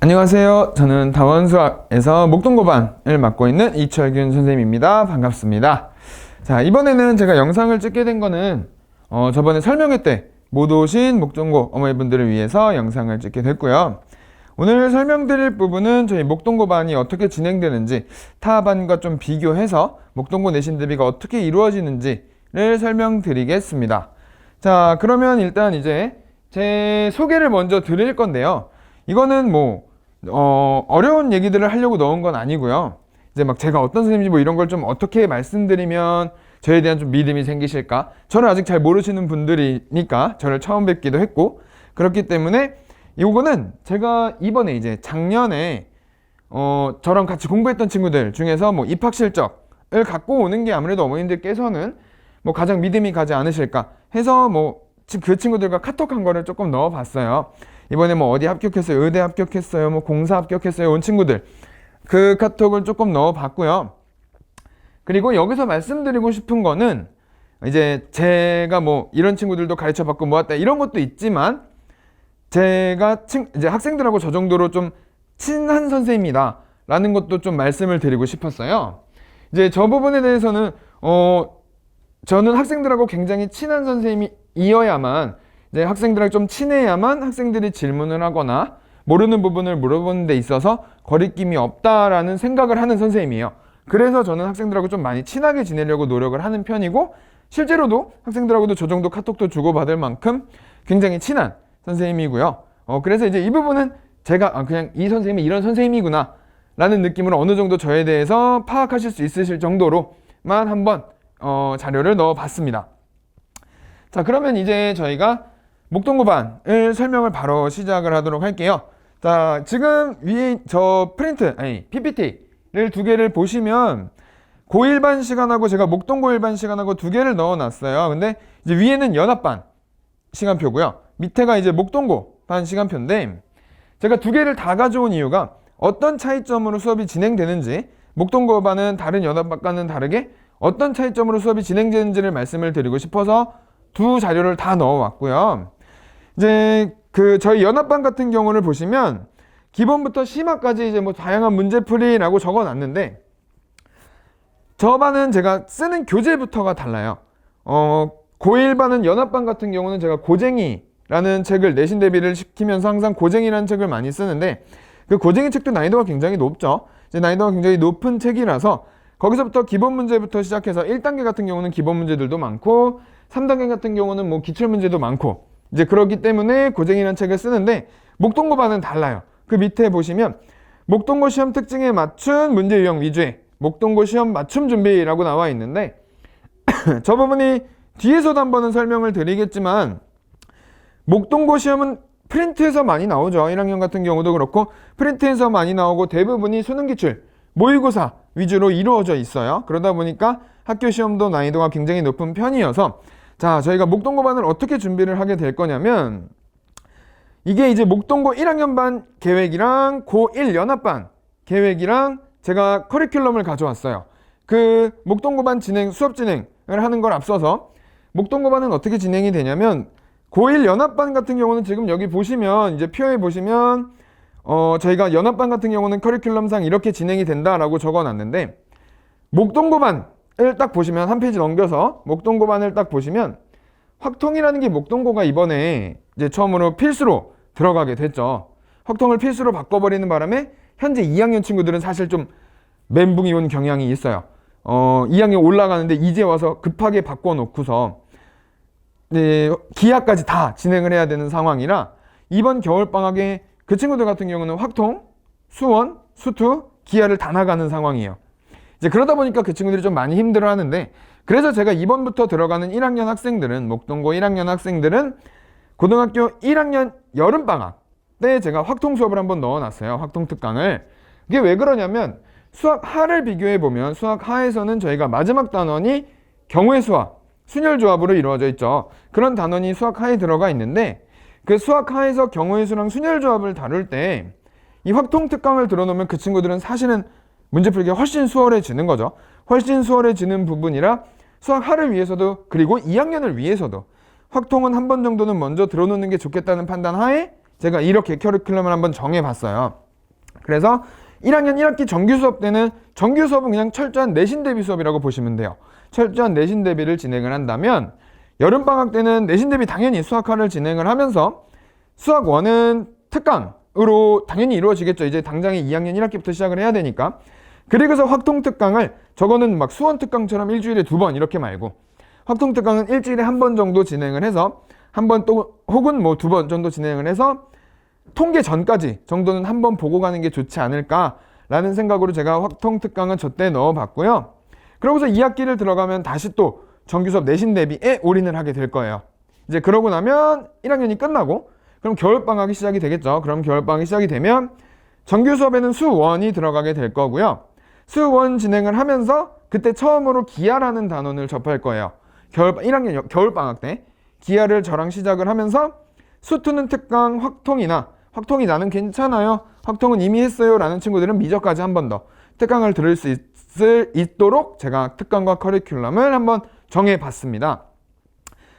안녕하세요. 저는 다원수학에서 목동고반을 맡고 있는 이철균 선생님입니다. 반갑습니다. 자, 이번에는 제가 영상을 찍게 된 거는 저번에 설명회 때 못 오신 목동고 어머니분들을 위해서 영상을 찍게 됐고요. 오늘 설명드릴 부분은 저희 목동고반이 어떻게 진행되는지 타 반과 좀 비교해서 목동고 내신 대비가 어떻게 이루어지는지를 설명드리겠습니다. 자, 그러면 일단 이제 제 소개를 먼저 드릴 건데요. 이거는 어려운 얘기들을 하려고 넣은 건 아니고요. 이제 막 제가 어떤 선생님인지 이런 걸 좀 어떻게 말씀드리면 저에 대한 좀 믿음이 생기실까? 저를 아직 잘 모르시는 분들이니까 저를 처음 뵙기도 했고, 그렇기 때문에 이거는 제가 이번에 이제 작년에 저랑 같이 공부했던 친구들 중에서 입학 실적을 갖고 오는 게 아무래도 어머님들께서는 가장 믿음이 가지 않으실까 해서 그 친구들과 카톡한 거를 조금 넣어봤어요. 이번에 어디 합격했어요, 의대 합격했어요, 공사 합격했어요 온 친구들 그 카톡을 조금 넣어봤고요. 그리고 여기서 말씀드리고 싶은 거는 이제 제가 이런 친구들도 가르쳐받고 모았다 이런 것도 있지만 제가 이제 학생들하고 저 정도로 좀 친한 선생님이다 라는 것도 좀 말씀을 드리고 싶었어요. 이제 저 부분에 대해서는 저는 학생들하고 굉장히 친한 선생님이어야만, 이제 학생들하고 좀 친해야만 학생들이 질문을 하거나 모르는 부분을 물어보는 데 있어서 거리낌이 없다라는 생각을 하는 선생님이에요. 그래서 저는 학생들하고 좀 많이 친하게 지내려고 노력을 하는 편이고, 실제로도 학생들하고도 저 정도 카톡도 주고받을 만큼 굉장히 친한 선생님이고요. 그래서 이제 이 부분은 제가 그냥 이 선생님이 이런 선생님이구나 라는 느낌으로 어느 정도 저에 대해서 파악하실 수 있으실 정도로만 한번 자료를 넣어봤습니다. 자, 그러면 이제 저희가 목동고반을 설명을 바로 시작을 하도록 할게요. 자, 지금 위에 저 PPT를 두 개를 보시면 고1반 시간하고 제가 목동고 1반 시간하고 두 개를 넣어놨어요. 근데 이제 위에는 연합반 시간표고요. 밑에가 이제 목동고 반 시간표인데, 제가 두 개를 다 가져온 이유가 어떤 차이점으로 수업이 진행되는지, 목동고 반은 다른 연합반과는 다르게 어떤 차이점으로 수업이 진행되는지를 말씀을 드리고 싶어서 두 자료를 다 넣어왔고요. 이제 저희 연합반 같은 경우를 보시면 기본부터 심화까지 이제 다양한 문제풀이라고 적어놨는데, 저 반은 제가 쓰는 교재부터가 달라요. 고1반은 연합반 같은 경우는 제가 고쟁이라는 책을 내신 대비를 시키면서 항상 고쟁이라는 책을 많이 쓰는데, 그 고쟁이 책도 난이도가 굉장히 높죠. 이제 난이도가 굉장히 높은 책이라서 거기서부터 기본 문제부터 시작해서 1단계 같은 경우는 기본 문제들도 많고 3단계 같은 경우는 기출 문제도 많고, 이제 그렇기 때문에 고쟁이라는 책을 쓰는데, 목동고 반은 달라요. 그 밑에 보시면 목동고 시험 특징에 맞춘 문제 유형 위주의 목동고 시험 맞춤 준비라고 나와 있는데 저 부분이 뒤에서도 한번은 설명을 드리겠지만, 목동고 시험은 프린트에서 많이 나오죠. 1학년 같은 경우도 그렇고 프린트에서 많이 나오고 대부분이 수능 기출, 모의고사 위주로 이루어져 있어요. 그러다 보니까 학교 시험도 난이도가 굉장히 높은 편이어서, 자, 저희가 목동고반을 어떻게 준비를 하게 될 거냐면, 이게 이제 목동고 1학년 반 계획이랑 고1 연합반 계획이랑 제가 커리큘럼을 가져왔어요. 그 목동고반 수업 진행을 하는 걸 앞서서 목동고반은 어떻게 진행이 되냐면, 고1 연합반 같은 경우는 지금 여기 보시면 이제 표에 보시면 저희가 연합반 같은 경우는 커리큘럼상 이렇게 진행이 된다라고 적어놨는데, 목동고반을 딱 보시면 한 페이지 넘겨서 목동고반을 딱 보시면 확통이라는 게 목동고가 이번에 이제 처음으로 필수로 들어가게 됐죠. 확통을 필수로 바꿔버리는 바람에 현재 2학년 친구들은 사실 좀 멘붕이 온 경향이 있어요. 2학년 올라가는데 이제 와서 급하게 바꿔놓고서 기하까지 다 진행을 해야 되는 상황이라, 이번 겨울방학에 그 친구들 같은 경우는 확통, 수원, 수투, 기하를 다 나가는 상황이에요. 이제 그러다 보니까 그 친구들이 좀 많이 힘들어 하는데, 그래서 제가 이번부터 들어가는 1학년 학생들은, 목동고 1학년 학생들은 고등학교 1학년 여름방학 때 제가 확통 수업을 한번 넣어놨어요. 확통 특강을. 이게 왜 그러냐면, 수학 하를 비교해보면 수학 하에서는 저희가 마지막 단원이 경우의 수와 순열 조합으로 이루어져 있죠. 그런 단원이 수학 하에 들어가 있는데, 그 수학 하에서 경우의 수랑 순열 조합을 다룰 때 이 확통 특강을 들어놓으면 그 친구들은 사실은 문제 풀기가 훨씬 수월해지는 거죠. 훨씬 수월해지는 부분이라 수학 하를 위해서도, 그리고 2학년을 위해서도 확통은 한 번 정도는 먼저 들어놓는 게 좋겠다는 판단 하에 제가 이렇게 커리큘럼을 한번 정해봤어요. 그래서 1학년 1학기 정규 수업 때는 정규 수업은 그냥 철저한 내신 대비 수업이라고 보시면 돼요. 철저한 내신 대비를 진행을 한다면 여름방학 때는 내신 대비 당연히 수학화를 진행을 하면서 수학 1은 특강으로 당연히 이루어지겠죠. 이제 당장에 2학년 1학기부터 시작을 해야 되니까. 그리고서 확통특강을 저거는 막 수원특강처럼 일주일에 2번 이렇게 말고 확통특강은 일주일에 1번 정도 진행을 해서 한 번 또 혹은 뭐 2번 정도 진행을 해서 통계 전까지 정도는 한번 보고 가는 게 좋지 않을까라는 생각으로 제가 확통특강은 저때 넣어봤고요. 그러고서 2학기를 들어가면 다시 또 정규 수업 내신 대비에 올인을 하게 될 거예요. 이제 그러고 나면 1학년이 끝나고 그럼 겨울방학이 시작이 되겠죠. 그럼 겨울방학이 시작이 되면 정규 수업에는 수1이 들어가게 될 거고요. 수1 진행을 하면서 그때 처음으로 기하라는 단원을 접할 거예요. 1학년 겨울방학 때 기하를 저랑 시작을 하면서 수2는 특강 확통이 나는 괜찮아요. 확통은 이미 했어요. 라는 친구들은 미적까지 한 번 더 특강을 들을 수 있도록 제가 특강과 커리큘럼을 한번 정해봤습니다.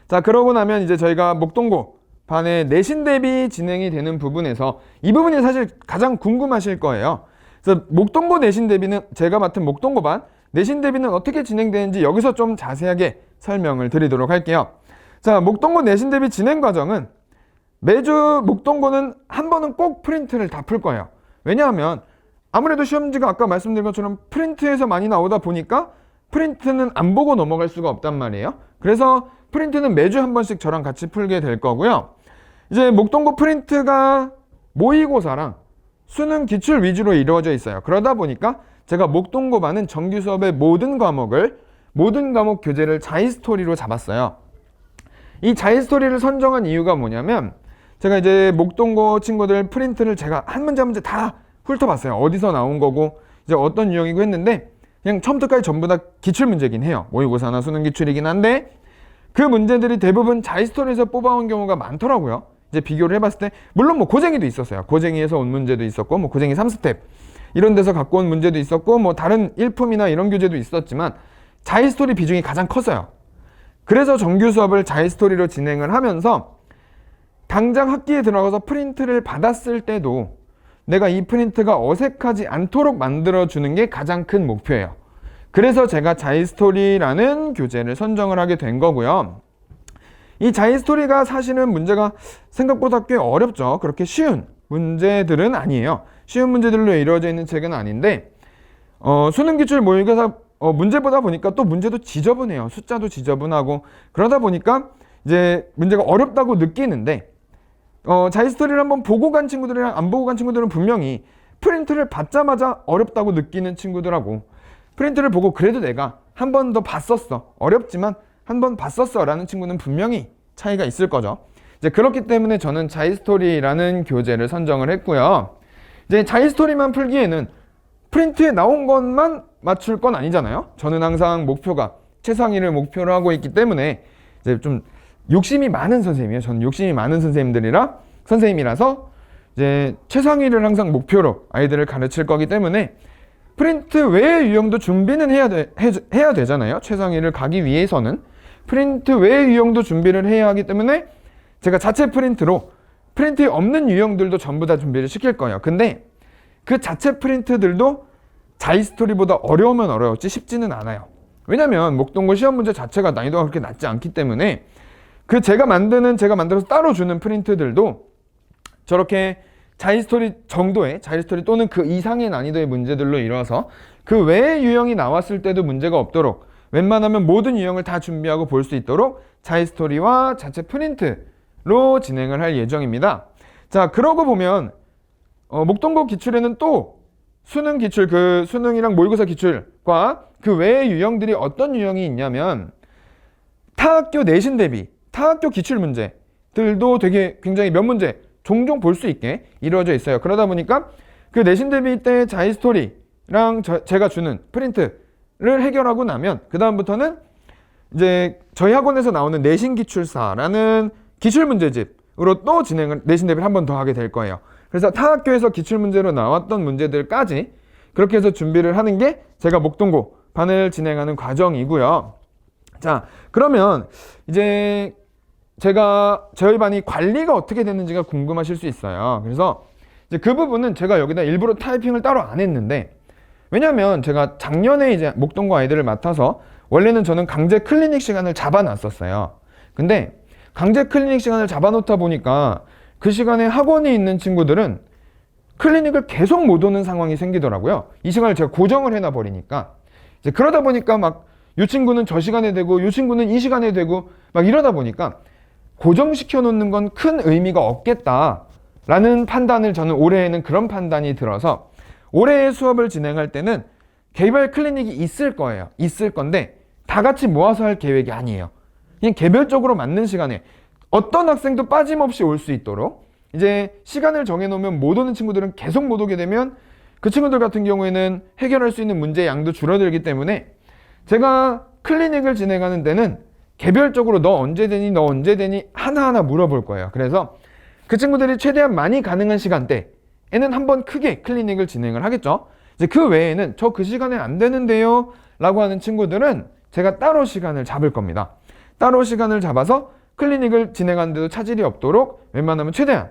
자, 그러고 나면 이제 저희가 목동고 반의 내신 대비 진행이 되는 부분에서 이 부분이 사실 가장 궁금하실 거예요. 그래서 목동고 내신 대비는 제가 맡은 목동고 반 내신 대비는 어떻게 진행되는지 여기서 좀 자세하게 설명을 드리도록 할게요. 자, 목동고 내신 대비 진행 과정은 매주 목동고는 한 번은 꼭 프린트를 다 풀 거예요. 왜냐하면 아무래도 시험지가 아까 말씀드린 것처럼 프린트에서 많이 나오다 보니까 프린트는 안 보고 넘어갈 수가 없단 말이에요. 그래서 프린트는 매주 한 번씩 저랑 같이 풀게 될 거고요. 이제 목동고 프린트가 모의고사랑 수능 기출 위주로 이루어져 있어요. 그러다 보니까 제가 목동고 반은 정규 수업의 모든 과목 교재를 자이스토리로 잡았어요. 이 자이스토리를 선정한 이유가 뭐냐면 제가 이제 목동고 친구들 프린트를 제가 한 문제 한 문제 다 훑어봤어요. 어디서 나온 거고 이제 어떤 유형이고 했는데 그냥 처음부터까지 전부 다 기출문제긴 해요. 모의고사나 수능 기출이긴 한데 그 문제들이 대부분 자이스토리에서 뽑아온 경우가 많더라고요. 이제 비교를 해봤을 때 물론 뭐 고쟁이도 있었어요. 고쟁이에서 온 문제도 있었고 뭐 고쟁이 3스텝 이런 데서 갖고 온 문제도 있었고 뭐 다른 일품이나 이런 교재도 있었지만 자이스토리 비중이 가장 컸어요. 그래서 정규 수업을 자이스토리로 진행을 하면서 당장 학기에 들어가서 프린트를 받았을 때도 내가 이 프린트가 어색하지 않도록 만들어주는 게 가장 큰 목표예요. 그래서 제가 자이스토리라는 교재를 선정을 하게 된 거고요. 이 자이스토리가 사실은 문제가 생각보다 꽤 어렵죠. 그렇게 쉬운 문제들은 아니에요. 쉬운 문제들로 이루어져 있는 책은 아닌데 수능 기출 모의고사 문제보다 보니까 또 문제도 지저분해요. 숫자도 지저분하고 그러다 보니까 이제 문제가 어렵다고 느끼는데 자이스토리를 한번 보고 간 친구들이랑 안 보고 간 친구들은 분명히 프린트를 받자마자 어렵다고 느끼는 친구들하고 프린트를 보고 그래도 내가 한 번 더 봤었어. 어렵지만 한 번 봤었어 라는 친구는 분명히 차이가 있을 거죠. 이제 그렇기 때문에 저는 자이스토리라는 교재를 선정을 했고요. 이제 자이스토리만 풀기에는 프린트에 나온 것만 맞출 건 아니잖아요. 저는 항상 목표가 최상위를 목표로 하고 있기 때문에 이제 좀 욕심이 많은 선생님이에요. 저는 욕심이 많은 선생님이라서 이제 최상위를 항상 목표로 아이들을 가르칠 거기 때문에 프린트 외의 유형도 준비는 해야 되잖아요. 최상위를 가기 위해서는 프린트 외의 유형도 준비를 해야 하기 때문에 제가 자체 프린트로 프린트에 없는 유형들도 전부 다 준비를 시킬 거예요. 근데 그 자체 프린트들도 자이스토리보다 어려우면 어려웠지 쉽지는 않아요. 왜냐면 목동고 시험 문제 자체가 난이도가 그렇게 낮지 않기 때문에 그 제가 만들어서 따로 주는 프린트들도 저렇게 자이스토리 정도의 자이스토리 또는 그 이상의 난이도의 문제들로 이루어서 그 외의 유형이 나왔을 때도 문제가 없도록 웬만하면 모든 유형을 다 준비하고 볼 수 있도록 자이스토리와 자체 프린트로 진행을 할 예정입니다. 자, 그러고 보면 목동고 기출에는 또 수능 기출, 그 수능이랑 모의고사 기출과 그 외의 유형들이 어떤 유형이 있냐면 타학교 내신 대비, 타학교 기출 문제들도 되게 굉장히 몇 문제 종종 볼 수 있게 이루어져 있어요. 그러다 보니까 그 내신 대비 때 자이스토리랑 제가 주는 프린트를 해결하고 나면 그 다음부터는 이제 저희 학원에서 나오는 내신 기출사라는 기출 문제집으로 또 내신 대비를 한 번 더 하게 될 거예요. 그래서 타 학교에서 기출문제로 나왔던 문제들까지 그렇게 해서 준비를 하는 게 제가 목동고 반을 진행하는 과정이고요. 자, 그러면 이제 저희 반이 관리가 어떻게 되는지가 궁금하실 수 있어요. 그래서 이제 그 부분은 제가 여기다 일부러 타이핑을 따로 안 했는데, 왜냐면 제가 작년에 이제 목동고 아이들을 맡아서 원래는 저는 강제 클리닉 시간을 잡아놨었어요. 근데 강제 클리닉 시간을 잡아놓다 보니까 그 시간에 학원에 있는 친구들은 클리닉을 계속 못 오는 상황이 생기더라고요. 이 시간을 제가 고정을 해놔 버리니까. 이제 그러다 보니까 막 이 친구는 저 시간에 되고 이 친구는 이 시간에 되고 막 이러다 보니까 고정시켜 놓는 건 큰 의미가 없겠다라는 판단을, 저는 올해에는 그런 판단이 들어서 올해의 수업을 진행할 때는 개별 클리닉이 있을 거예요. 있을 건데 다 같이 모아서 할 계획이 아니에요. 그냥 개별적으로 맞는 시간에 어떤 학생도 빠짐없이 올 수 있도록, 이제 시간을 정해놓으면 못 오는 친구들은 계속 못 오게 되면 그 친구들 같은 경우에는 해결할 수 있는 문제의 양도 줄어들기 때문에 제가 클리닉을 진행하는 데는 개별적으로 너 언제 되니 너 언제 되니 하나하나 물어볼 거예요. 그래서 그 친구들이 최대한 많이 가능한 시간대에는 한번 크게 클리닉을 진행을 하겠죠. 이제 그 외에는 저 그 시간에 안 되는데요 라고 하는 친구들은 제가 따로 시간을 잡을 겁니다. 따로 시간을 잡아서 클리닉을 진행하는데도 차질이 없도록 웬만하면 최대한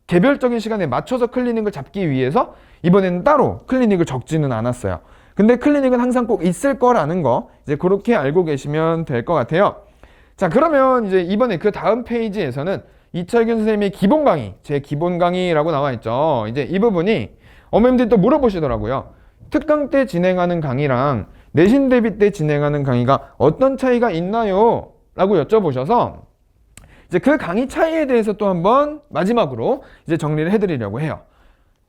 개별적인 시간에 맞춰서 클리닉을 잡기 위해서 이번에는 따로 클리닉을 적지는 않았어요. 근데 클리닉은 항상 꼭 있을 거라는 거, 이제 그렇게 알고 계시면 될 것 같아요. 자, 그러면 이제 이번에 그 다음 페이지에서는 이철균 선생님의 기본 강의, 제 기본 강의라고 나와 있죠. 이제 이 부분이 어머님들이 또 물어보시더라고요. 특강 때 진행하는 강의랑 내신 대비 때 진행하는 강의가 어떤 차이가 있나요? 라고 여쭤보셔서 이제 그 강의 차이에 대해서 또 한번 마지막으로 이제 정리를 해드리려고 해요.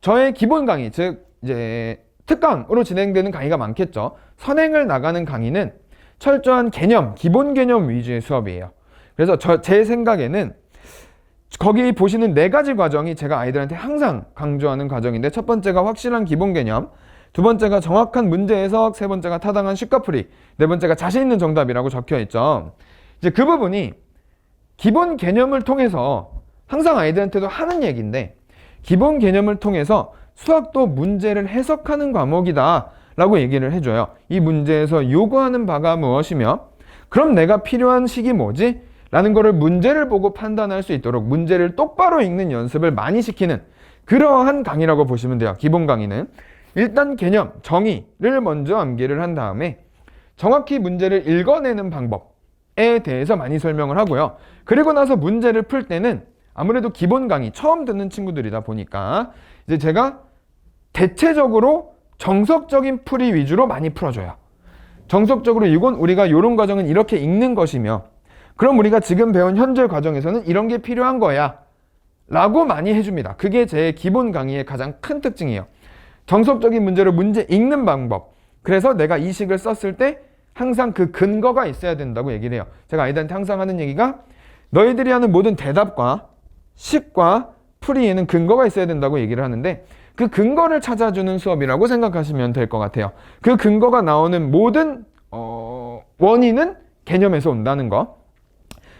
저의 기본 강의, 즉 이제 특강으로 진행되는 강의가 많겠죠. 선행을 나가는 강의는 철저한 개념, 기본 개념 위주의 수업이에요. 그래서 제 생각에는 거기 보시는 4가지 과정이 제가 아이들한테 항상 강조하는 과정인데, 첫 번째가 확실한 기본 개념, 두 번째가 정확한 문제 해석, 세 번째가 타당한 쉽과풀이, 네 번째가 자신 있는 정답이라고 적혀 있죠. 이제 그 부분이 기본 개념을 통해서 항상 아이들한테도 하는 얘기인데, 기본 개념을 통해서 수학도 문제를 해석하는 과목이다 라고 얘기를 해줘요. 이 문제에서 요구하는 바가 무엇이며 그럼 내가 필요한 식이 뭐지? 라는 거를 문제를 보고 판단할 수 있도록 문제를 똑바로 읽는 연습을 많이 시키는 그러한 강의라고 보시면 돼요. 기본 강의는 일단 개념, 정의를 먼저 암기를 한 다음에 정확히 문제를 읽어내는 방법에 대해서 많이 설명을 하고요. 그리고 나서 문제를 풀 때는 아무래도 기본 강의 처음 듣는 친구들이다 보니까 이제 제가 대체적으로 정석적인 풀이 위주로 많이 풀어줘요. 정석적으로 이건 우리가 이런 과정은 이렇게 읽는 것이며 그럼 우리가 지금 배운 현재 과정에서는 이런 게 필요한 거야 라고 많이 해줍니다. 그게 제 기본 강의의 가장 큰 특징이에요. 정석적인 문제로 문제 읽는 방법. 그래서 내가 이 식을 썼을 때 항상 그 근거가 있어야 된다고 얘기를 해요. 제가 아이들한테 항상 하는 얘기가 너희들이 하는 모든 대답과 식과 풀이에는 근거가 있어야 된다고 얘기를 하는데 그 근거를 찾아주는 수업이라고 생각하시면 될 것 같아요. 그 근거가 나오는 모든 원인은 개념에서 온다는 거.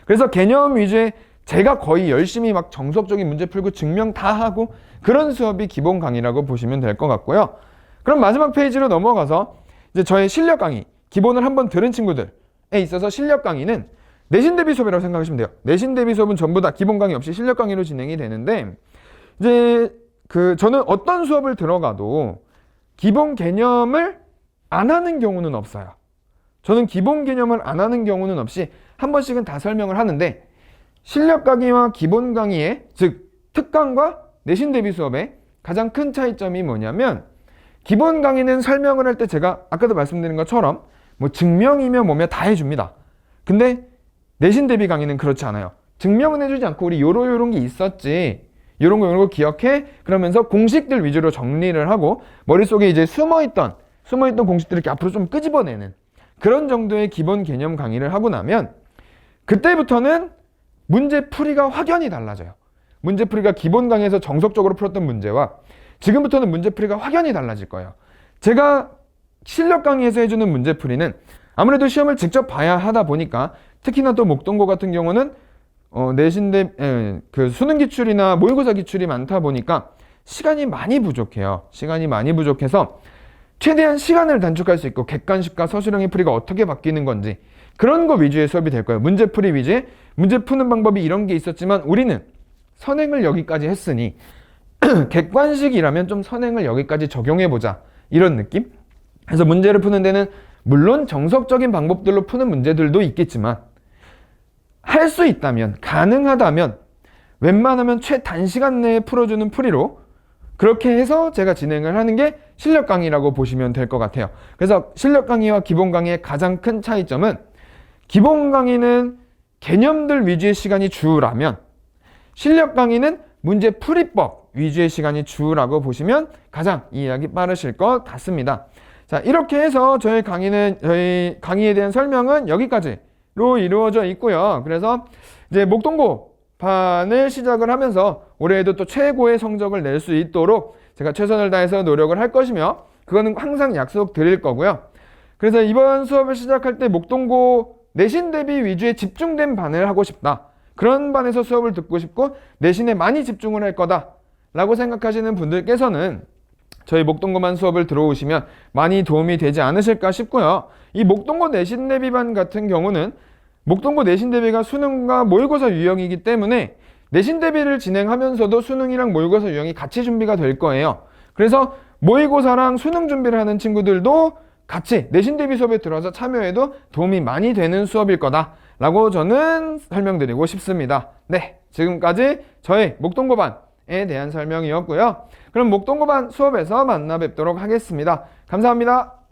그래서 개념 위주의 제가 거의 열심히 막 정석적인 문제 풀고 증명 다 하고 그런 수업이 기본 강의라고 보시면 될 것 같고요. 그럼 마지막 페이지로 넘어가서 이제 저의 실력 강의, 기본을 한번 들은 친구들에 있어서 실력 강의는 내신 대비 수업이라고 생각하시면 돼요. 내신 대비 수업은 전부 다 기본 강의 없이 실력 강의로 진행이 되는데 이제 저는 어떤 수업을 들어가도 기본 개념을 안 하는 경우는 없어요. 저는 기본 개념을 안 하는 경우는 없이 한 번씩은 다 설명을 하는데 실력 강의와 기본 강의의 즉 특강과 내신 대비 수업의 가장 큰 차이점이 뭐냐면 기본 강의는 설명을 할 때 제가 아까도 말씀드린 것처럼 뭐 증명이며 뭐며 다 해줍니다. 근데 내신 대비 강의는 그렇지 않아요. 증명은 해주지 않고 우리 요런 게 있었지. 요런 거 기억해? 그러면서 공식들 위주로 정리를 하고 머릿속에 이제 숨어있던 공식들을 이렇게 앞으로 좀 끄집어내는 그런 정도의 기본 개념 강의를 하고 나면 그때부터는 문제 풀이가 확연히 달라져요. 문제 풀이가 기본 강의에서 정석적으로 풀었던 문제와 지금부터는 문제 풀이가 확연히 달라질 거예요. 제가 실력 강의에서 해주는 문제 풀이는 아무래도 시험을 직접 봐야 하다 보니까 특히나 또 목동고 같은 경우는 그 수능 기출이나 모의고사 기출이 많다 보니까 시간이 많이 부족해요. 시간이 많이 부족해서 최대한 시간을 단축할 수 있고 객관식과 서술형의 풀이가 어떻게 바뀌는 건지 그런 거 위주의 수업이 될 거예요. 문제 풀이 위주의 문제 푸는 방법이 이런 게 있었지만 우리는 선행을 여기까지 했으니 객관식이라면 좀 선행을 여기까지 적용해보자 이런 느낌? 그래서 문제를 푸는 데는 물론 정석적인 방법들로 푸는 문제들도 있겠지만 할 수 있다면, 가능하다면 웬만하면 최단시간 내에 풀어주는 풀이로 그렇게 해서 제가 진행을 하는 게 실력 강의라고 보시면 될 것 같아요. 그래서 실력 강의와 기본 강의의 가장 큰 차이점은 기본 강의는 개념들 위주의 시간이 주라면 실력 강의는 문제 풀이법 위주의 시간이 주라고 보시면 가장 이해하기 빠르실 것 같습니다. 자, 이렇게 해서 저희 강의에 대한 설명은 여기까지로 이루어져 있고요. 그래서 이제 목동고 반을 시작을 하면서 올해에도 또 최고의 성적을 낼 수 있도록 제가 최선을 다해서 노력을 할 것이며 그거는 항상 약속드릴 거고요. 그래서 이번 수업을 시작할 때 목동고 내신 대비 위주의 집중된 반을 하고 싶다. 그런 반에서 수업을 듣고 싶고 내신에 많이 집중을 할 거다 라고 생각하시는 분들께서는 저희 목동고반 수업을 들어오시면 많이 도움이 되지 않으실까 싶고요. 이 목동고 내신 대비반 같은 경우는 목동고 내신 대비가 수능과 모의고사 유형이기 때문에 내신 대비를 진행하면서도 수능이랑 모의고사 유형이 같이 준비가 될 거예요. 그래서 모의고사랑 수능 준비를 하는 친구들도 같이 내신 대비 수업에 들어와서 참여해도 도움이 많이 되는 수업일 거다라고 저는 설명드리고 싶습니다. 네, 지금까지 저희 목동고반에 대한 설명이었고요. 그럼 목동고반 수업에서 만나 뵙도록 하겠습니다. 감사합니다.